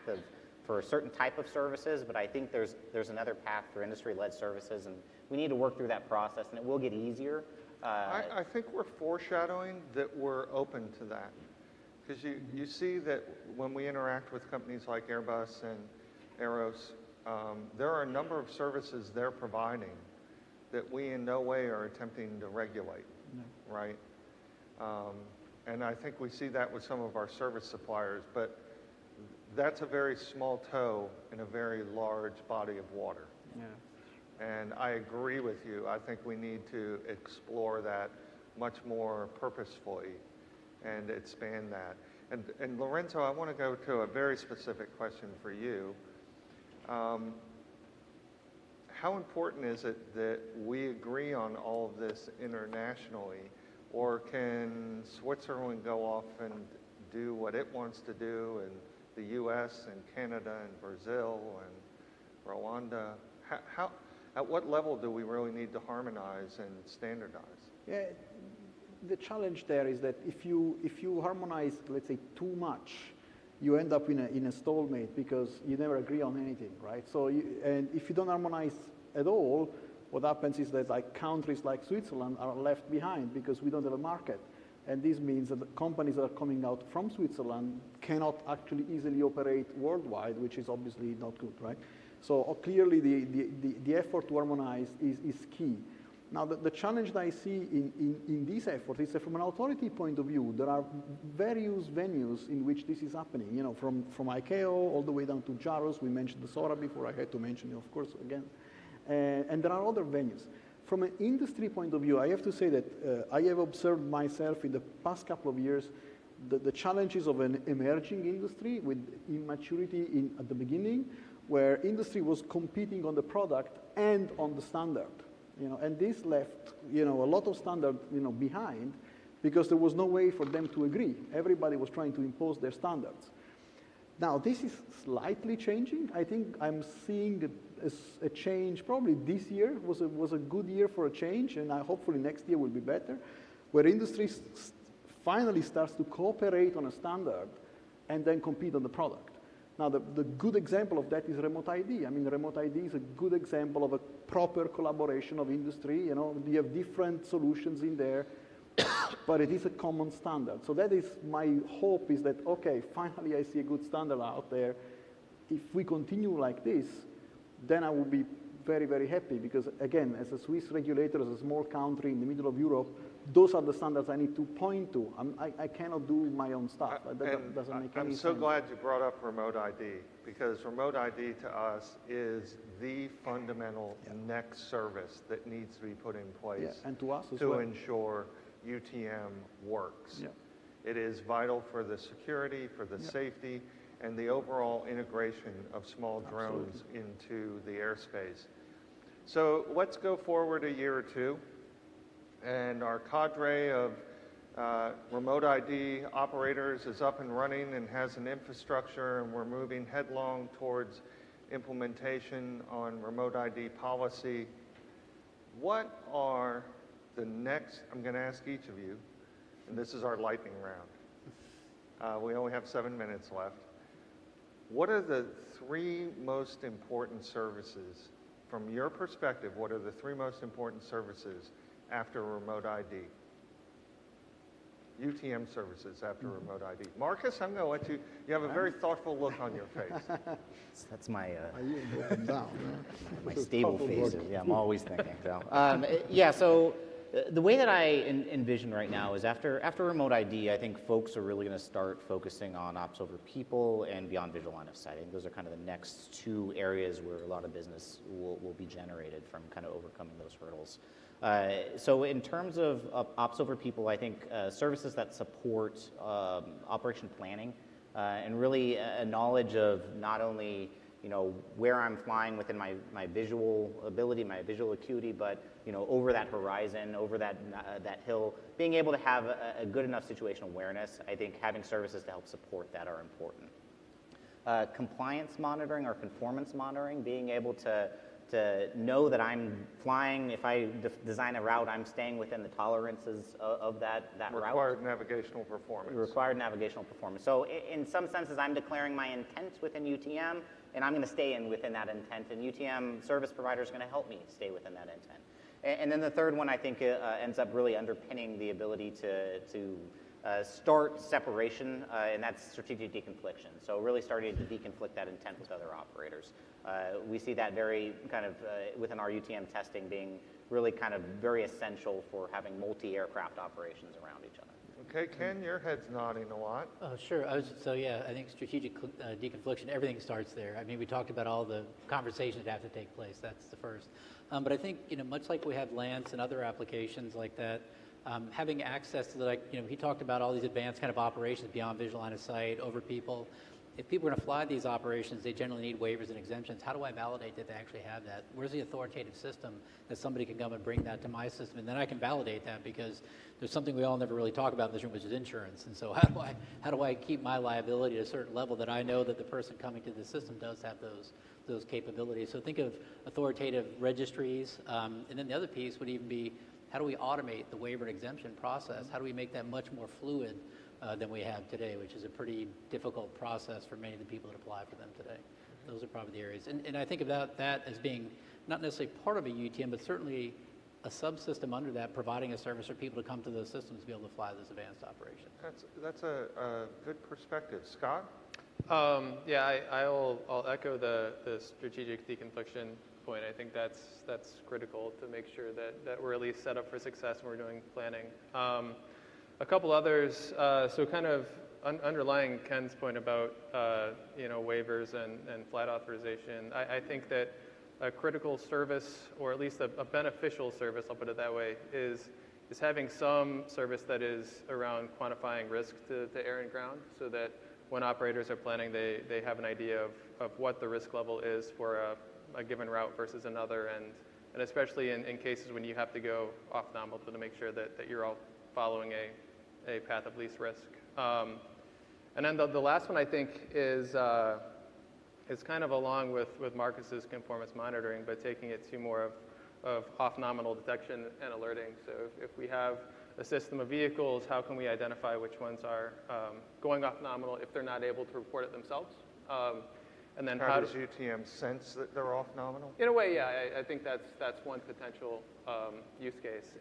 for a certain type of services, but I think there's another path for industry-led services, and we need to work through that process, and it will get easier. I think we're foreshadowing that we're open to that, because you see that when we interact with companies like Airbus and Aeros, there are a number of services they're providing that we in no way are attempting to regulate, right? And I think we see that with some of our service suppliers, but that's a very small toe in a very large body of water. Yeah. And I agree with you. I think we need to explore that much more purposefully and expand that. And Lorenzo, I want to go to a very specific question for you. How important is it that we agree on all of this internationally, or can Switzerland go off and do what it wants to do, and the US and Canada and Brazil and Rwanda? At what level do we really need to harmonize and standardize? Yeah, the challenge there is that if you harmonize, let's say, too much, you end up in a stalemate because you never agree on anything, right? So, and if you don't harmonize at all, what happens is that countries like Switzerland are left behind because we don't have a market. And this means that the companies that are coming out from Switzerland cannot actually easily operate worldwide, which is obviously not good, right? So clearly the effort to harmonize is key. Now the challenge that I see in this effort is that from an authority point of view, there are various venues in which this is happening, from ICAO all the way down to JAROS. We mentioned the SORA before, I had to mention it, of course, again. And there are other venues. From an industry point of view, I have to say that I have observed myself in the past couple of years the challenges of an emerging industry with immaturity at the beginning, where industry was competing on the product and on the standard, and this left, a lot of standard, behind, because there was no way for them to agree. Everybody was trying to impose their standards. Now, this is slightly changing. I think I'm seeing a change. Probably this year was a good year for a change, and hopefully next year will be better, where industry finally starts to cooperate on a standard and then compete on the product. Now, the good example of that is remote ID. I mean, remote ID is a good example of a proper collaboration of industry. You have different solutions in there, but it is a common standard. So that is my hope, is that, okay, finally I see a good standard out there. If we continue like this, then I will be very, very happy, because again, as a Swiss regulator, as a small country in the middle of Europe, those are the standards I need to point to. I cannot do my own stuff. That doesn't make any sense. I'm so glad you brought up remote ID, because remote ID to us is the fundamental next service that needs to be put in place and to us as to well. ensure UTM works. Yeah. It is vital for the security, for the safety, and the overall integration of small drones into the airspace. So let's go forward a year or two, and our cadre of remote ID operators is up and running and has an infrastructure, and we're moving headlong towards implementation on remote ID policy. What are the next, I'm going to ask each of you, and this is our lightning round. We only have 7 minutes left. What are the three most important services, from your perspective, what are the three most important services after remote ID? UTM services after remote ID. Marcus, I'm going to let you, you have a very thoughtful look on your face. That's my Down, my stable phases. Yeah, I'm always thinking. So, yeah, so the way that I envision right now is after remote ID, I think folks are really going to start focusing on ops over people and beyond visual line of sight. I think those are kind of the next two areas where a lot of business will be generated from kind of overcoming those hurdles. So in terms of ops over people, I think services that support operation planning and really a knowledge of not only where I'm flying within my visual ability, my visual acuity, but over that horizon, over that hill, being able to have a good enough situational awareness. I think having services to help support that are important. Compliance monitoring or conformance monitoring, being able to know that I'm flying, if I design a route, I'm staying within the tolerances of that route. Required navigational performance. Required navigational performance. So in some senses, I'm declaring my intent within UTM, and I'm going to stay within that intent, and UTM service provider is going to help me stay within that intent. And then the third one, I think, ends up really underpinning the ability to start separation, and that's strategic deconfliction. So really starting to deconflict that intent with other operators. We see that very kind of within our UTM testing being really kind of very essential for having multi-aircraft operations around each other. Okay, Ken, your head's nodding a lot. Oh, sure. So yeah, I think strategic deconfliction, everything starts there. I mean, we talked about all the conversations that have to take place. That's the first. But I think, much like we have LAANC and other applications like that, having access to he talked about all these advanced kind of operations beyond visual line of sight, over people. If people are going to fly these operations, they generally need waivers and exemptions. How do I validate that they actually have that? Where's the authoritative system that somebody can come and bring that to my system? And then I can validate that, because there's something we all never really talk about in this room, which is insurance. And so how do I keep my liability at a certain level that I know that the person coming to the system does have those capabilities? So think of authoritative registries. And then the other piece would even be, how do we automate the waiver and exemption process? How do we make that much more fluid than we have today, which is a pretty difficult process for many of the people that apply for them today. Those are probably the areas. And I think about that as being not necessarily part of a UTM, but certainly a subsystem under that, providing a service for people to come to those systems to be able to fly those advanced operations. That's a good perspective. Scott? Yeah, I'll echo the strategic deconfliction point. I think that's critical to make sure that we're at least set up for success when we're doing planning. A couple others, so kind of underlying Ken's point about waivers and flight authorization, I think that a critical service, or at least a beneficial service, I'll put it that way, is having some service that is around quantifying risk to air and ground, so that when operators are planning, they have an idea of what the risk level is for a given route versus another, and especially in cases when you have to go off nominal to make sure that you're all following a path of least risk. And then the last one, I think, is kind of along with Marcus's conformance monitoring, but taking it to more of off-nominal detection and alerting. So if we have a system of vehicles, how can we identify which ones are going off nominal if they're not able to report it themselves? And then how does UTM sense that they're off nominal? In a way, yeah. I think that's one potential use case.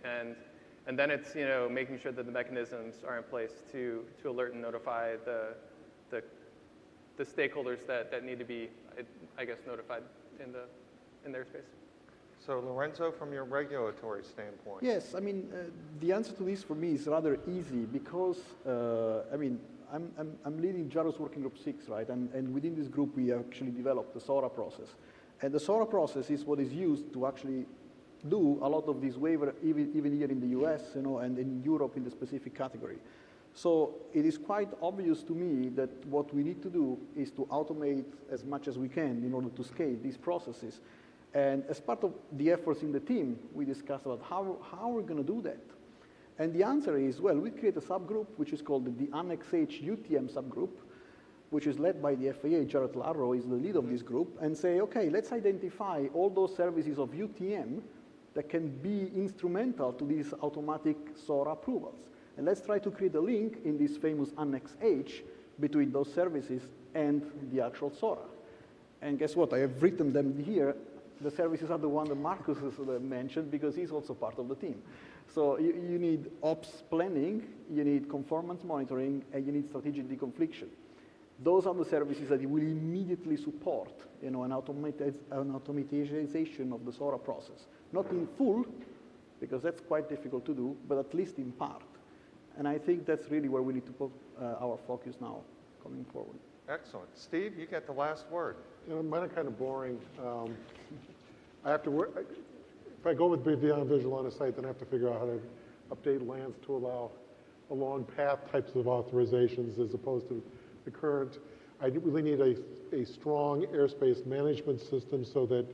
And then it's making sure that the mechanisms are in place to alert and notify the stakeholders that need to be, I guess, notified in their space. So Lorenzo, from your regulatory standpoint. Yes, I mean, the answer to this for me is rather easy because, I mean, I'm leading JARO's Working Group 6, right? And within this group, we actually developed the SORA process. And the SORA process is what is used to actually do a lot of these waivers, even here in the US, and in Europe in the specific category. So it is quite obvious to me that what we need to do is to automate as much as we can in order to scale these processes. And as part of the efforts in the team, we discussed about how we're going to do that. And the answer is, well, we create a subgroup, which is called the Annex H UTM subgroup, which is led by the FAA. Jared Larrow is the lead of this group, and say, okay, let's identify all those services of UTM that can be instrumental to these automatic SORA approvals. And let's try to create a link in this famous Annex H between those services and the actual SORA. And guess what? I have written them here. The services are the one that Marcus has mentioned because he's also part of the team. So you need ops planning, you need conformance monitoring, and you need strategic deconfliction. Those are the services that will immediately support, an automatization of the SORA process. Not in full, because that's quite difficult to do, but at least in part. And I think that's really where we need to put our focus now, coming forward. Excellent. Steve, you get the last word. You know, mine are kind of boring. I have to work, if I go with beyond visual line of sight, then I have to figure out how to update LAANC to allow along path types of authorizations as opposed to the current. I really need a strong airspace management system so that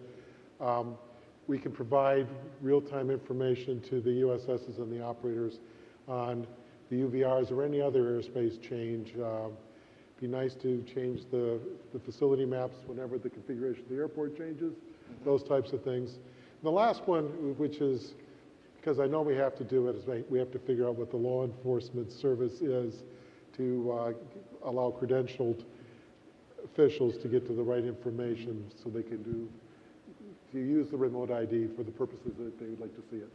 we can provide real-time information to the USSs and the operators on the UVRs or any other airspace change. Be nice to change the facility maps whenever the configuration of the airport changes, those types of things. And the last one, which is, because I know we have to do it, is we have to figure out what the law enforcement service is to allow credentialed officials to get to the right information so they can to use the remote ID for the purposes that they would like to see it.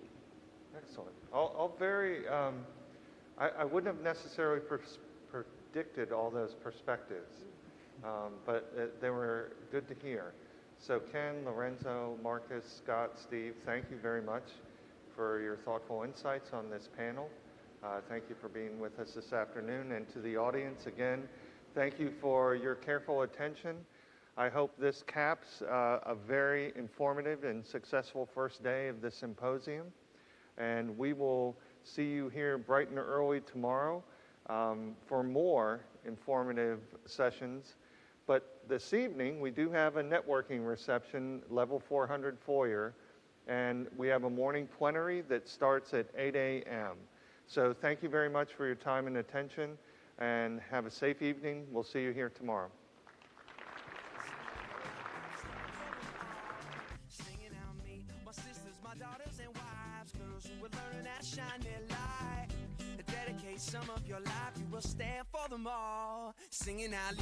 Excellent. All very, I wouldn't have necessarily predicted all those perspectives, but they were good to hear. So Ken, Lorenzo, Marcus, Scott, Steve, thank you very much for your thoughtful insights on this panel. Thank you for being with us this afternoon. And to the audience, again, thank you for your careful attention. I hope this caps a very informative and successful first day of the symposium. And we will see you here bright and early tomorrow for more informative sessions. But this evening, we do have a networking reception, level 400 foyer, and we have a morning plenary that starts at 8 a.m. So thank you very much for your time and attention, and have a safe evening. We'll see you here tomorrow. Some of your life, you will stand for them all, singing out.